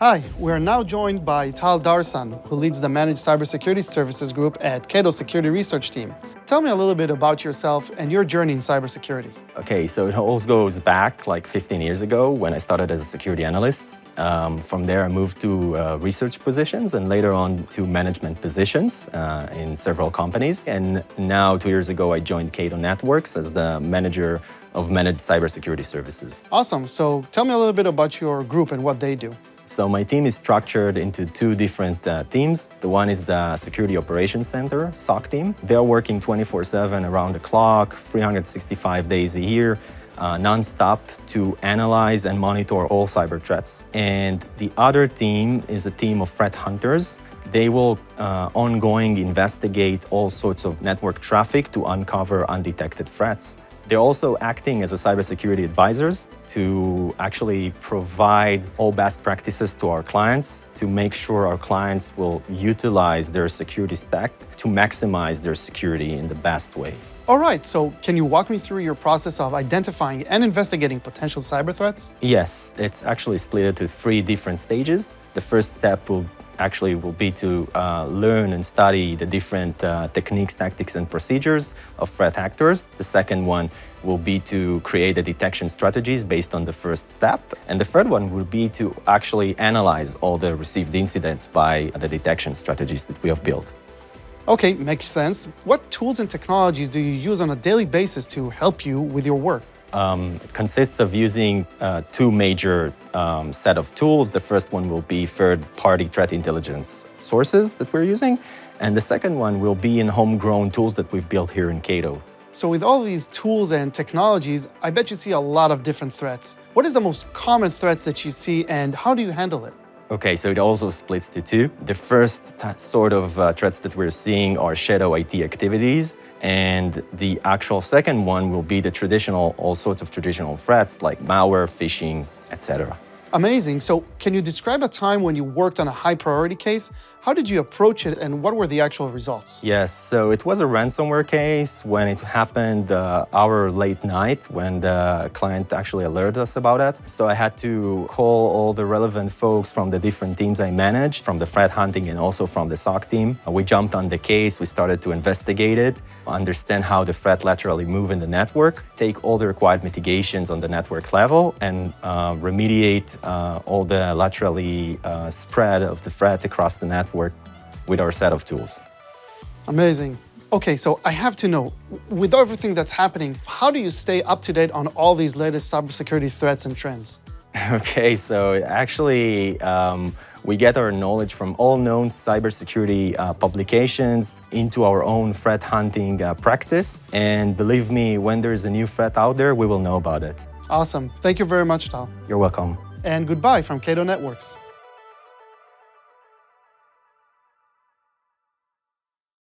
Hi, we are now joined by Darsan, who leads the Managed Cybersecurity Services Group at Cato Security Research Team. Tell me a little bit about yourself and your journey in cybersecurity. Okay, so it all goes back like 15 years ago when I started as a security analyst. From there, I moved to research positions and later on to management positions in several companies. And now, 2 years ago, I joined Cato Networks as the manager of managed cybersecurity services. Awesome. So tell me a little bit about your group and what they do. So my team is structured into two different teams. The one is the Security Operations Center, SOC team. They're working 24/7 around the clock, 365 days a year, non-stop to analyze and monitor all cyber threats. And the other team is a team of threat hunters. They will ongoing investigate all sorts of network traffic to uncover undetected threats. They're also acting as a cybersecurity advisors to actually provide all best practices to our clients to make sure our clients will utilize their security stack to maximize their security in the best way. All right, so can you walk me through your process of identifying and investigating potential cyber threats? Yes, it's actually split into three different stages. The first step will be to learn and study the different techniques, tactics, and procedures of threat actors. The second one will be to create the detection strategies based on the first step. And the third one will be to actually analyze all the received incidents by the detection strategies that we have built. Okay, makes sense. What tools and technologies do you use on a daily basis to help you with your work? It consists of using two major set of tools. The first one will be third-party threat intelligence sources that we're using, and the second one will be in homegrown tools that we've built here in Cato. So with all these tools and technologies, I bet you see a lot of different threats. What is the most common threats that you see and how do you handle it? Okay, so it also splits to two. The first sort of threats that we're seeing are shadow IT activities, and the actual second one will be all sorts of traditional threats like malware, phishing, etc. Amazing. So can you describe a time when you worked on a high priority case? How did you approach it and what were the actual results? Yes, so it was a ransomware case when it happened our late night when the client actually alerted us about it. So I had to call all the relevant folks from the different teams I manage, from the threat hunting and also from the SOC team. We jumped on the case, we started to investigate it, understand how the threat laterally move in the network, take all the required mitigations on the network level and remediate all the laterally spread of the threat across the network with our set of tools. Amazing. Okay, so I have to know, with everything that's happening, how do you stay up to date on all these latest cybersecurity threats and trends? Okay, so actually, we get our knowledge from all known cybersecurity publications into our own threat hunting practice. And believe me, when there is a new threat out there, we will know about it. Awesome. Thank you very much, Tal. You're welcome. And goodbye from Cato Networks.